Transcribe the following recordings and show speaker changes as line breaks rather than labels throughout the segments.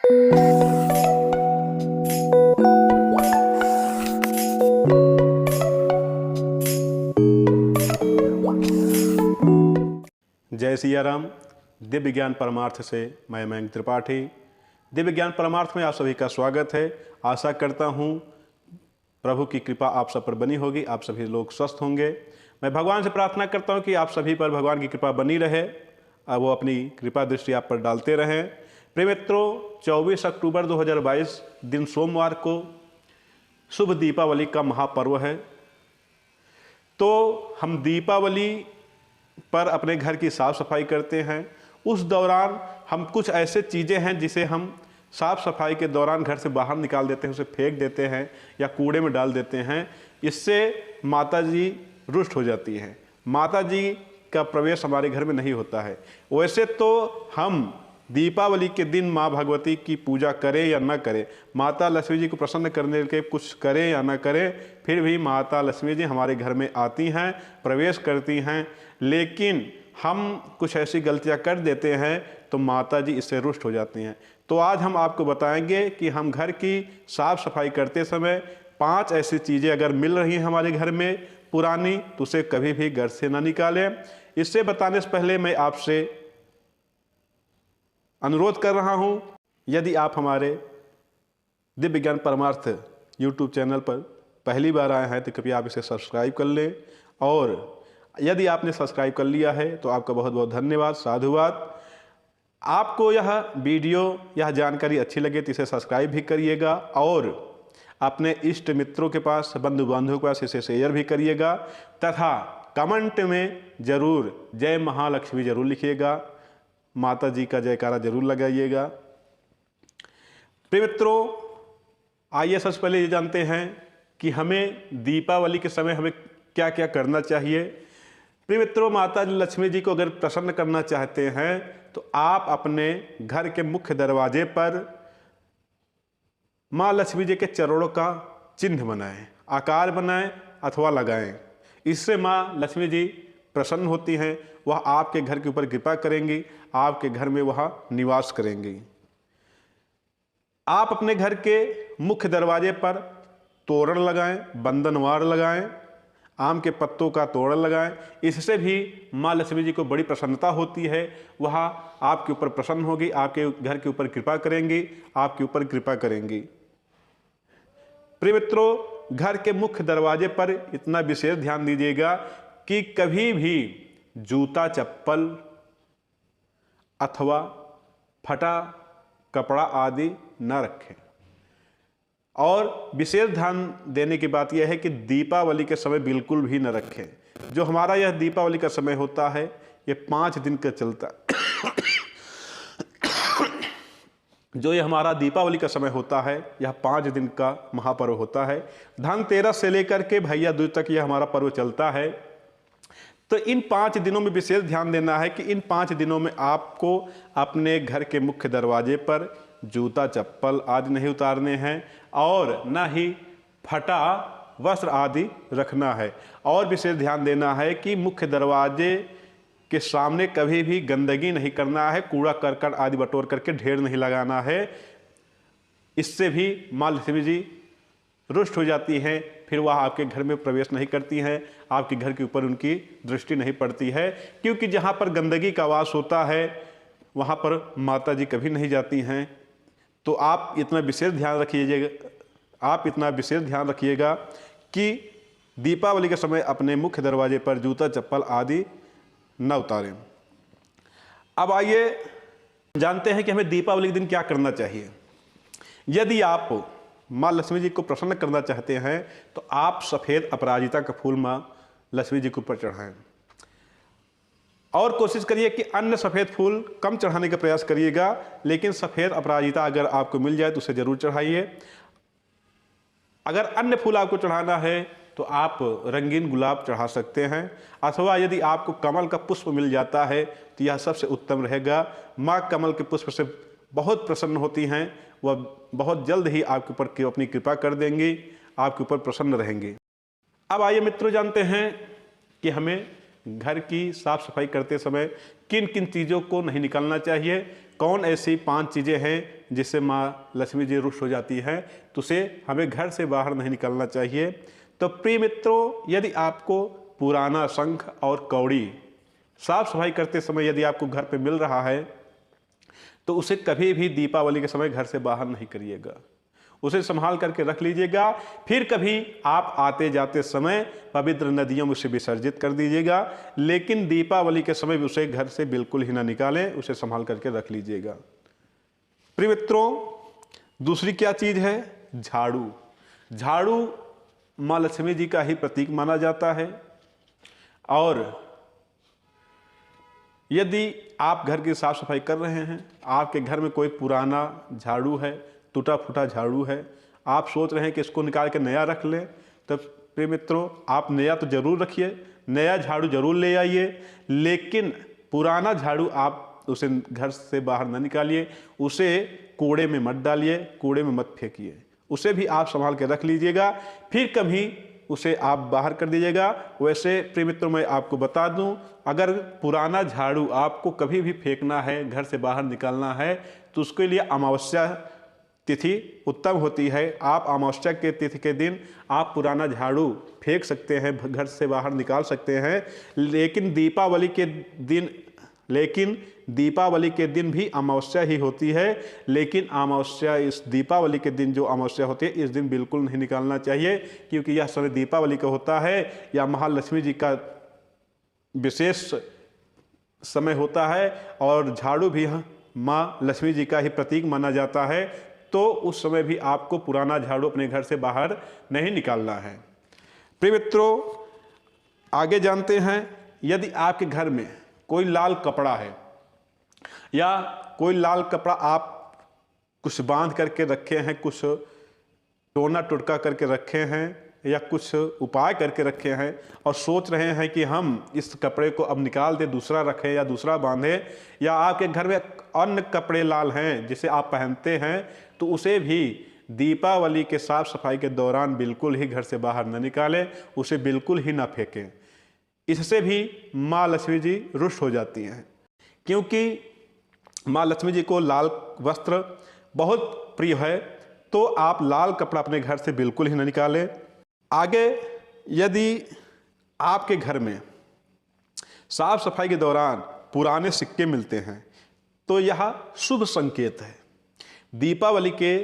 जय सिया राम। दिव्य ज्ञान परमार्थ से मैं मयंक त्रिपाठी। दिव्य ज्ञान परमार्थ में आप सभी का स्वागत है। आशा करता हूँ प्रभु की कृपा आप सब पर बनी होगी, आप सभी लोग स्वस्थ होंगे। मैं भगवान से प्रार्थना करता हूँ कि आप सभी पर भगवान की कृपा बनी रहे, वो अपनी कृपा दृष्टि आप पर डालते रहें। प्रिय मित्रों, 24 अक्टूबर 2022 दिन सोमवार को शुभ दीपावली का महापर्व है। तो हम दीपावली पर अपने घर की साफ़ सफाई करते हैं। उस दौरान हम कुछ ऐसे चीज़ें हैं जिसे हम साफ़ सफाई के दौरान घर से बाहर निकाल देते हैं, उसे फेंक देते हैं या कूड़े में डाल देते हैं। इससे माता जी रुष्ट हो जाती हैं, माता जी का प्रवेश हमारे घर में नहीं होता है। वैसे तो हम दीपावली के दिन माँ भगवती की पूजा करें या न करें, माता लक्ष्मी जी को प्रसन्न करने के कुछ करें या न करें, फिर भी माता लक्ष्मी जी हमारे घर में आती हैं, प्रवेश करती हैं। लेकिन हम कुछ ऐसी गलतियां कर देते हैं तो माता जी इससे रुष्ट हो जाती हैं। तो आज हम आपको बताएंगे कि हम घर की साफ़ सफाई करते समय 5 ऐसी चीज़ें अगर मिल रही हैं हमारे घर में पुरानी, तो उसे कभी भी घर से ना निकालें। इससे बताने से पहले मैं आपसे अनुरोध कर रहा हूं, यदि आप हमारे दिव्य ज्ञान परमार्थ यूट्यूब चैनल पर पहली बार आए हैं तो कृपया आप इसे सब्सक्राइब कर लें, और यदि आपने सब्सक्राइब कर लिया है तो आपका बहुत बहुत धन्यवाद, साधुवाद। आपको यह वीडियो, यह जानकारी अच्छी लगे तो इसे सब्सक्राइब भी करिएगा और अपने इष्ट मित्रों के पास, बंधु बांधवों के पास इसे शेयर भी करिएगा, तथा कमेंट में ज़रूर जय महालक्ष्मी ज़रूर लिखिएगा, माता जी का जयकारा जरूर लगाइएगा। प्रिय मित्रों, आइए सबसे पहले ये जानते हैं कि हमें दीपावली के समय हमें क्या क्या करना चाहिए। प्रिय मित्रों, माता लक्ष्मी जी को अगर प्रसन्न करना चाहते हैं तो आप अपने घर के मुख्य दरवाजे पर माँ लक्ष्मी जी के चरणों का चिन्ह बनाएं, आकार बनाएं अथवा लगाएं। इससे माँ लक्ष्मी जी प्रसन्न होती हैं, वह आपके घर के ऊपर कृपा करेंगी, आपके घर में वह निवास करेंगी। आप अपने घर के मुख्य दरवाजे पर तोरण लगाएं, बंधनवार लगाएं, आम के पत्तों का तोरण लगाएं। इससे भी माँ लक्ष्मी जी को बड़ी प्रसन्नता होती है, वह आपके ऊपर प्रसन्न होगी, आपके घर के ऊपर कृपा करेंगी, आपके ऊपर कृपा करेंगी। प्रिय मित्रों, घर के मुख्य दरवाजे पर इतना विशेष ध्यान दीजिएगा कि कभी भी जूता, चप्पल अथवा फटा कपड़ा आदि न रखें। और विशेष ध्यान देने की बात यह है कि दीपावली के समय बिल्कुल भी न रखें। जो हमारा यह दीपावली का समय होता है ये 5 दिन का चलता जो ये हमारा दीपावली का समय होता है यह 5 दिन का महापर्व होता है। धनतेरस से लेकर के भैया दूज तक यह हमारा पर्व चलता है। तो इन 5 दिनों में विशेष ध्यान देना है कि इन 5 दिनों में आपको अपने घर के मुख्य दरवाजे पर जूता, चप्पल आदि नहीं उतारने हैं और न ही फटा वस्त्र आदि रखना है। और विशेष ध्यान देना है कि मुख्य दरवाजे के सामने कभी भी गंदगी नहीं करना है, कूड़ा करकट आदि बटोर करके ढेर नहीं लगाना है। इससे भी माँ लक्ष्मी जी रुष्ट हो जाती हैं, फिर वह आपके घर में प्रवेश नहीं करती हैं, आपके घर के ऊपर उनकी दृष्टि नहीं पड़ती है। क्योंकि जहाँ पर गंदगी का वास होता है वहाँ पर माता जी कभी नहीं जाती हैं। तो आप इतना विशेष ध्यान रखिएगा कि दीपावली के समय अपने मुख्य दरवाजे पर जूता, चप्पल आदि न उतारें। अब आइए जानते हैं कि हमें दीपावली के दिन क्या करना चाहिए। यदि आप माँ लक्ष्मी जी को प्रसन्न करना चाहते हैं तो आप सफ़ेद अपराजिता का फूल माँ लक्ष्मी जी के ऊपर चढ़ाएं, और कोशिश करिए कि अन्य सफ़ेद फूल कम चढ़ाने का प्रयास करिएगा, लेकिन सफ़ेद अपराजिता अगर आपको मिल जाए तो उसे ज़रूर चढ़ाइए। अगर अन्य फूल आपको चढ़ाना है तो आप रंगीन गुलाब चढ़ा सकते हैं, अथवा यदि आपको कमल का पुष्प मिल जाता है तो यह सबसे उत्तम रहेगा। माँ कमल के पुष्प से बहुत प्रसन्न होती हैं, वह बहुत जल्द ही आपके ऊपर अपनी कृपा कर देंगी, आपके ऊपर प्रसन्न रहेंगी। अब आइए मित्रों, जानते हैं कि हमें घर की साफ़ सफाई करते समय किन किन चीज़ों को नहीं निकालना चाहिए, कौन ऐसी 5 चीज़ें हैं जिससे माँ लक्ष्मी जी रुष्ट हो जाती हैं, तो उसे हमें घर से बाहर नहीं निकलना चाहिए। तो प्रिय मित्रों, यदि आपको पुराना शंख और कौड़ी साफ सफाई करते समय यदि आपको घर पे मिल रहा है, तो उसे कभी भी दीपावली के समय घर से बाहर नहीं करिएगा, उसे संभाल करके रख लीजिएगा। फिर कभी आप आते जाते समय पवित्र नदियों में उसे विसर्जित कर दीजिएगा, लेकिन दीपावली के समय भी उसे घर से बिल्कुल ही ना निकालें, उसे संभाल करके रख लीजिएगा। प्रिय मित्रों, दूसरी क्या चीज़ है? झाड़ू। झाड़ू माँ लक्ष्मी जी का ही प्रतीक माना जाता है, और यदि आप घर की साफ सफाई कर रहे हैं, आपके घर में कोई पुराना झाड़ू है, टूटा फूटा झाड़ू है, आप सोच रहे हैं कि इसको निकाल के नया रख लें, तो प्रिय मित्रों, आप नया तो ज़रूर रखिए, नया झाड़ू ज़रूर ले आइए, लेकिन पुराना झाड़ू आप उसे घर से बाहर न निकालिए, उसे कूड़े में मत डालिए, कूड़े में मत फेंकिए, उसे भी आप संभाल के रख लीजिएगा, फिर कभी उसे आप बाहर कर दीजिएगा। वैसे प्रिय मित्रों, मैं आपको बता दूं, अगर पुराना झाड़ू आपको कभी भी फेंकना है, घर से बाहर निकालना है, तो उसके लिए अमावस्या तिथि उत्तम होती है। आप अमावस्या के तिथि के दिन आप पुराना झाड़ू फेंक सकते हैं, घर से बाहर निकाल सकते हैं, लेकिन दीपावली के दिन भी अमावस्या ही होती है। लेकिन अमावस्या, इस दीपावली के दिन जो अमावस्या होती है, इस दिन बिल्कुल नहीं निकालना चाहिए, क्योंकि यह समय दीपावली का होता है, या महालक्ष्मी जी का विशेष समय होता है, और झाड़ू भी माँ लक्ष्मी जी का ही प्रतीक माना जाता है। तो उस समय भी आपको पुराना झाड़ू अपने घर से बाहर नहीं निकालना है। प्रिय मित्रों, आगे जानते हैं, यदि आपके घर में कोई लाल कपड़ा है, या कोई लाल कपड़ा आप कुछ बांध करके रखे हैं, कुछ टोना टुटका करके रखे हैं, या कुछ उपाय करके रखे हैं, और सोच रहे हैं कि हम इस कपड़े को अब निकाल दें, दूसरा रखें या दूसरा बांधें, या आपके घर में अन्य कपड़े लाल हैं जिसे आप पहनते हैं, तो उसे भी दीपावली के साफ सफाई के दौरान बिल्कुल ही घर से बाहर न निकालें, उसे बिल्कुल ही ना फेंकें। इससे भी माँ लक्ष्मी जी रुष्ट हो जाती हैं, क्योंकि माँ लक्ष्मी जी को लाल वस्त्र बहुत प्रिय है। तो आप लाल कपड़ा अपने घर से बिल्कुल ही न निकालें। आगे, यदि आपके घर में साफ सफाई के दौरान पुराने सिक्के मिलते हैं, तो यह शुभ संकेत है। दीपावली के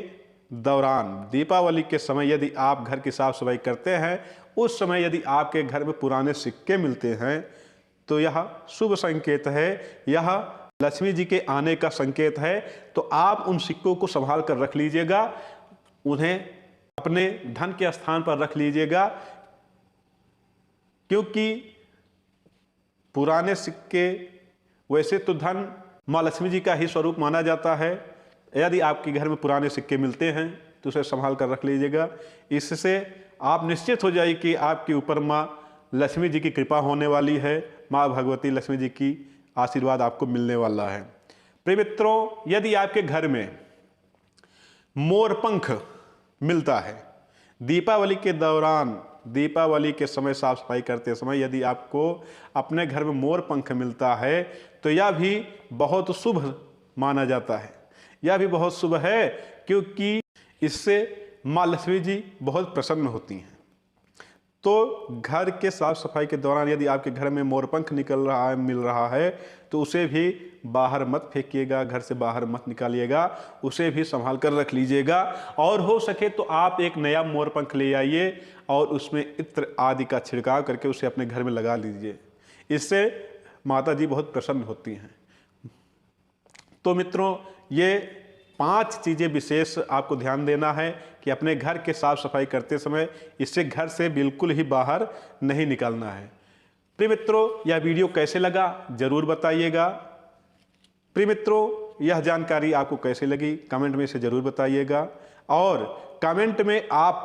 दौरान, दीपावली के समय यदि आप घर की साफ सफाई करते हैं, उस समय यदि आपके घर में पुराने सिक्के मिलते हैं, तो यह शुभ संकेत है, यह लक्ष्मी जी के आने का संकेत है। तो आप उन सिक्कों को संभाल कर रख लीजिएगा, उन्हें अपने धन के स्थान पर रख लीजिएगा, क्योंकि पुराने सिक्के वैसे तो धन माँ लक्ष्मी जी का ही स्वरूप माना जाता है। यदि आपके घर में पुराने सिक्के मिलते हैं, तो उसे संभाल कर रख लीजिएगा। इससे आप निश्चित हो जाइए कि आपके ऊपर माँ लक्ष्मी जी की कृपा होने वाली है, माँ भगवती लक्ष्मी जी की आशीर्वाद आपको मिलने वाला है। प्रिय मित्रों, यदि आपके घर में मोरपंख मिलता है, दीपावली के दौरान, दीपावली के समय साफ सफाई करते समय यदि आपको अपने घर में मोरपंख मिलता है, तो यह भी बहुत शुभ माना जाता है। यह भी बहुत शुभ है, क्योंकि इससे माँ लक्ष्मी जी बहुत प्रसन्न होती हैं। तो घर के साफ सफाई के दौरान यदि आपके घर में मोरपंख निकल रहा है, मिल रहा है, तो उसे भी बाहर मत फेंकिएगा, घर से बाहर मत निकालिएगा, उसे भी संभाल कर रख लीजिएगा। और हो सके तो आप एक नया मोरपंख ले आइए और उसमें इत्र आदि का छिड़काव करके उसे अपने घर में लगा लीजिए। इससे माता जी बहुत प्रसन्न होती हैं। तो मित्रों, ये 5 चीज़ें विशेष आपको ध्यान देना है कि अपने घर के साफ सफाई करते समय इससे घर से बिल्कुल ही बाहर नहीं निकलना है। प्रिय मित्रों, यह वीडियो कैसे लगा ज़रूर बताइएगा। प्रिय मित्रों, यह जानकारी आपको कैसे लगी कमेंट में इसे ज़रूर बताइएगा, और कमेंट में आप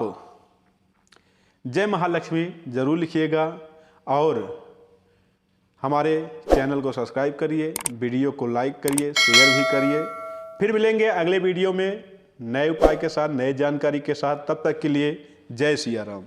जय महालक्ष्मी ज़रूर लिखिएगा, और हमारे चैनल को सब्सक्राइब करिए, वीडियो को लाइक करिए, शेयर भी करिए। फिर मिलेंगे अगले वीडियो में नए उपाय के साथ, नए जानकारी के साथ। तब तक के लिए जय सिया राम।